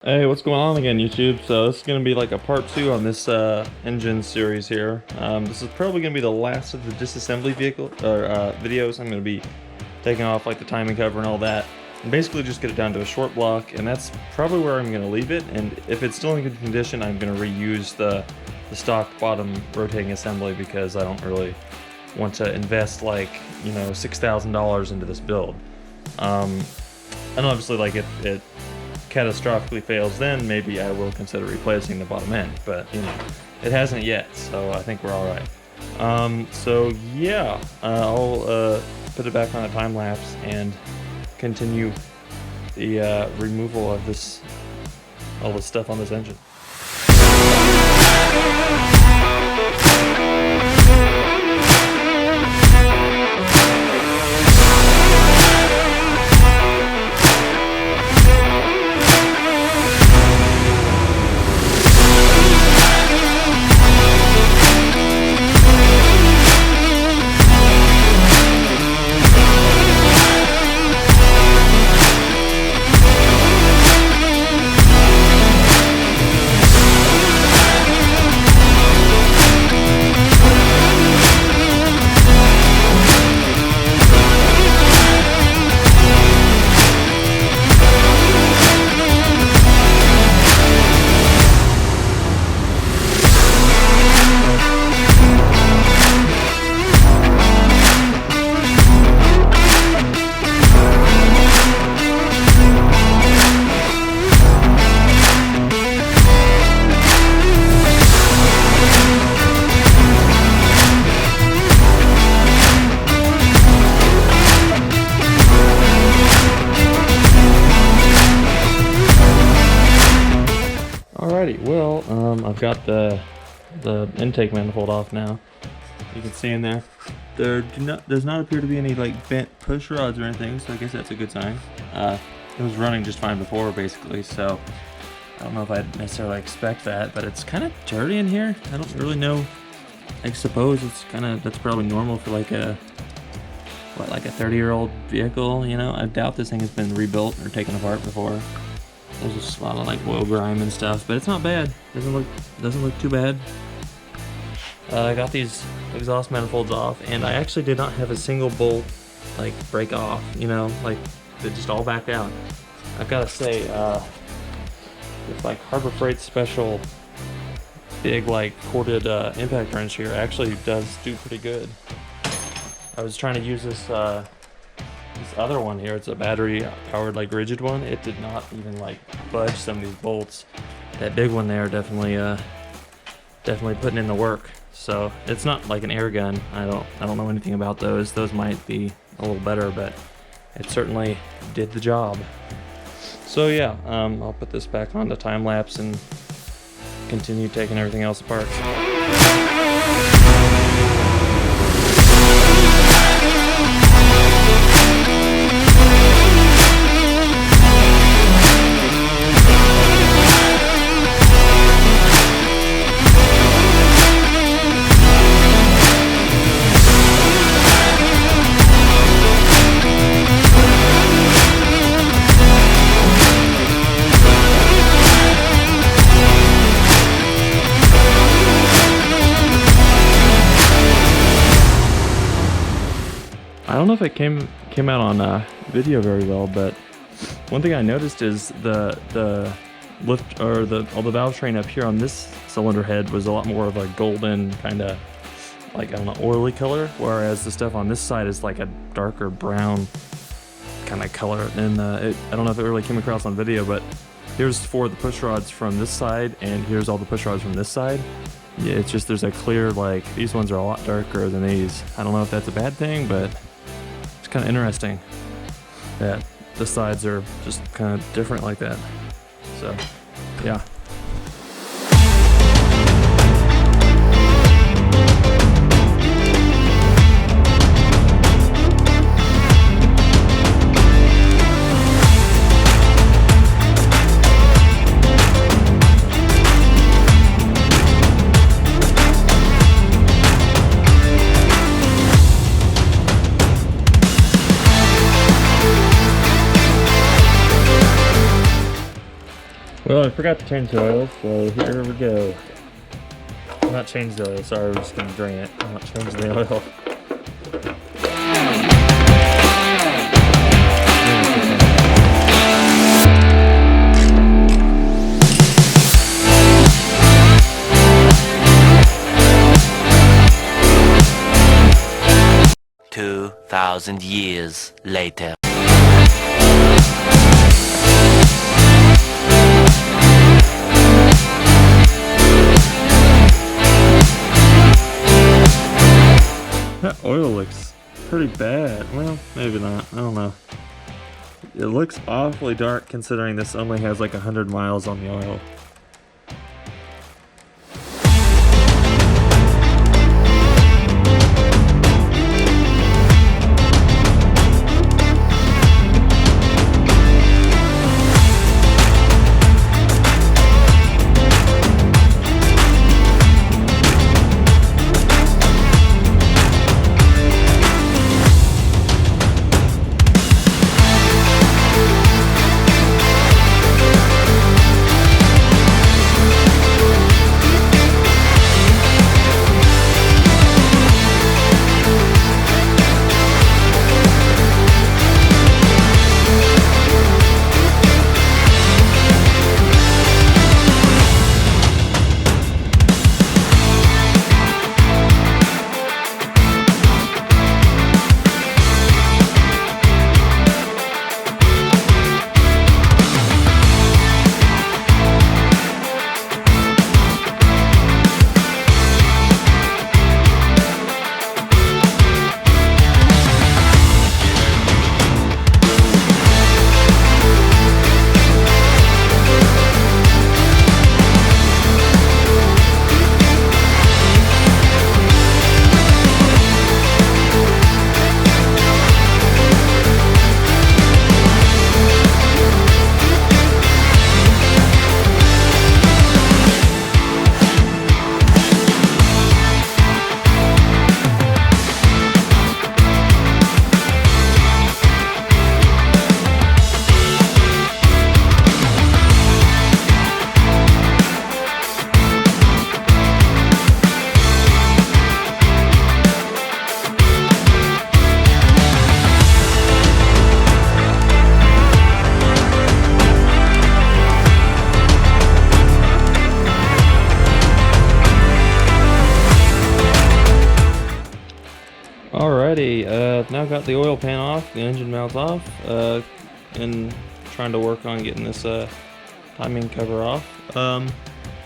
Hey, what's going on again, YouTube? So this is going to be like a part 2 on this engine series here. This is probably going to be the last of the disassembly videos. I'm going to be taking off like the timing cover and all that, and basically just get it down to a short block, and that's probably where I'm going to leave it. And if it's still in good condition, I'm going to reuse the stock bottom rotating assembly, because I don't really want to invest like, you know, $6,000 into this build. And obviously, like, if it catastrophically fails, then maybe I will consider replacing the bottom end, but you know, it hasn't yet, so I think we're all right. So yeah, I'll put it back on a time lapse and continue the removal of all the stuff on this engine. Alrighty, well, I've got the intake manifold off now. You can see in there, does not appear to be any like bent push rods or anything, so I guess that's a good sign. It was running just fine before, basically, so I don't know if I'd necessarily expect that, but it's kind of dirty in here. I don't really know. I suppose it's that's probably normal for like a 30-year-old vehicle, you know? I doubt this thing has been rebuilt or taken apart before. There's just a lot of like oil grime and stuff, but it's not bad. Doesn't look too bad. I got these exhaust manifolds off, and I actually did not have a single bolt like break off. You know, like they just all backed out. I've got to say, this like Harbor Freight special big like corded impact wrench here actually does do pretty good. I was trying to use this other one here. It's a battery powered like rigid one. It did not even like budge some of these bolts. That big one there definitely putting in the work. So it's not like an air gun. I don't know anything about those. Those might be a little better, but it certainly did the job. So yeah, I'll put this back on the time lapse and continue taking everything else apart. I don't know if it came out on video very well, but one thing I noticed is the lift, or all the valve train up here on this cylinder head was a lot more of a golden kind of like, I don't know, oily color, whereas the stuff on this side is like a darker brown kind of color. And I don't know if it really came across on video, but here's 4 of the push rods from this side, and here's all the push rods from this side. Yeah, it's just there's a clear, like, these ones are a lot darker than these. I don't know if that's a bad thing, but it's kind of interesting that the sides are just kind of different like that. So yeah. Well, I forgot to change the oil, so here we go. I'm not changing the oil, sorry, we're just gonna drain it. I'm not changing the oil. 2,000 years later. That oil looks pretty bad. Well, maybe not. I don't know. It looks awfully dark considering this only has like 100 miles on the oil. Alrighty, now got the oil pan off, the engine mount off, and trying to work on getting this timing cover off. I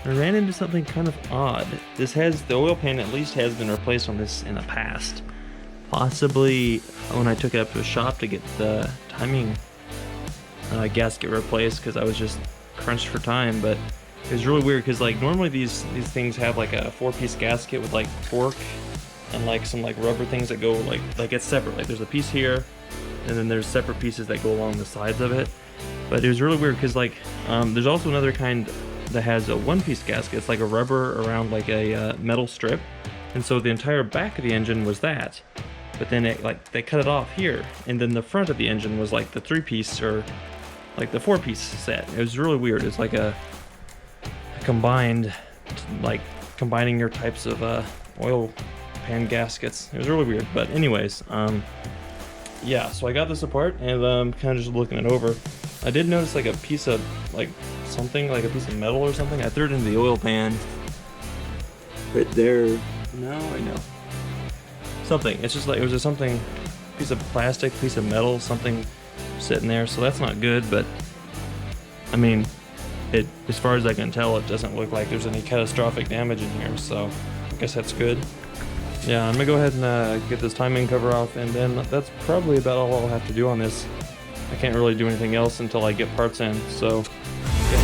ran into something kind of odd. The oil pan at least has been replaced on this in the past. Possibly when I took it up to a shop to get the timing gasket replaced because I was just crunched for time, but it was really weird because like normally these things have like a 4-piece gasket with like fork and like some like rubber things that go like it's separate. Like there's a piece here and then there's separate pieces that go along the sides of it. But it was really weird because like there's also another kind that has a 1-piece gasket. It's like a rubber around like a metal strip, and so the entire back of the engine was that. But then they cut it off here, and then the front of the engine was like the 3-piece or like the 4-piece set. It was really weird. It's like a combined, like combining your types of oil pan gaskets. It was really weird, but anyways, yeah, so I got this apart and kind of just looking it over. I did notice like a piece of like something, like a piece of metal or something. I threw it into the oil pan right there. No, I know. Something. It's just like it was just something, piece of plastic, piece of metal, something sitting there. So that's not good, but I mean, as far as I can tell, it doesn't look like there's any catastrophic damage in here. So I guess that's good. Yeah, I'm gonna go ahead and get this timing cover off, and then that's probably about all I'll have to do on this. I can't really do anything else until I get parts in, so yeah.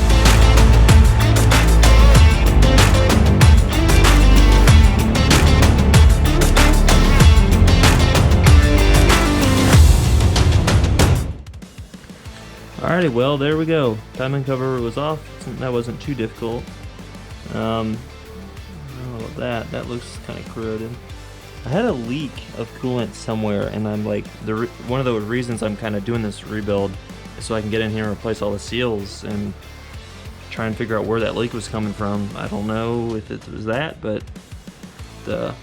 Alrighty, well, there we go. Timing cover was off. That wasn't too difficult. Oh, that looks kind of corroded. I had a leak of coolant somewhere, and I'm like, one of the reasons I'm kind of doing this rebuild is so I can get in here and replace all the seals. And try and figure out where that leak was coming from. I don't know if it was that, but the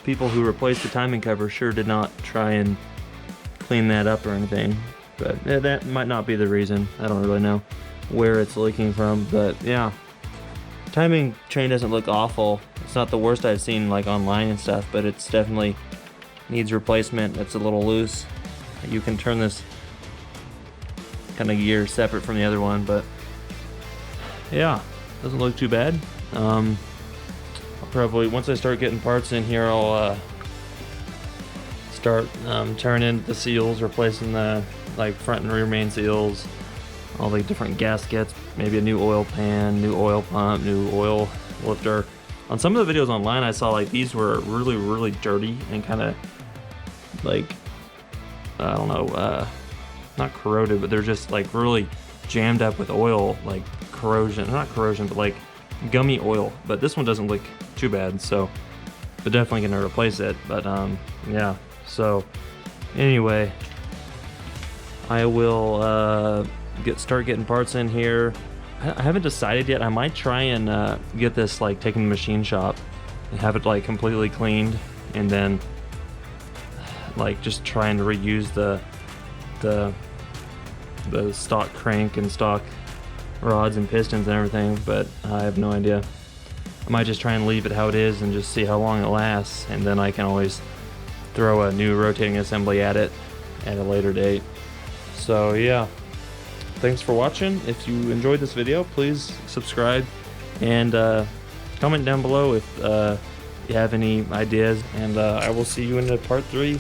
people who replaced the timing cover sure did not try and clean that up or anything. But that might not be the reason. I don't really know where it's leaking from, but yeah. Timing chain doesn't look awful. It's not the worst I've seen like online and stuff, but it's definitely needs replacement. It's a little loose. You can turn this kind of gear separate from the other one, but yeah, doesn't look too bad. I'll probably, once I start getting parts in here, I'll start turning the seals, replacing the like front and rear main seals, all the different gaskets, maybe a new oil pan, new oil pump, new oil lifter. On some of the videos online, I saw like these were really dirty and kind of like, I don't know, not corroded, but they're just like really jammed up with oil, like corrosion, not corrosion, but like gummy oil. But this one doesn't look too bad, so but definitely gonna replace it. But yeah, so anyway, I will start getting parts in here. I haven't decided yet. I might try and get this like taken to the machine shop and have it like completely cleaned, and then like just trying to reuse the stock crank and stock rods and pistons and everything, but I have no idea. I might just try and leave it how it is and just see how long it lasts, and then I can always throw a new rotating assembly at it at a later date. So yeah, thanks for watching. If you enjoyed this video, please subscribe and comment down below if you have any ideas, and I will see you in part 3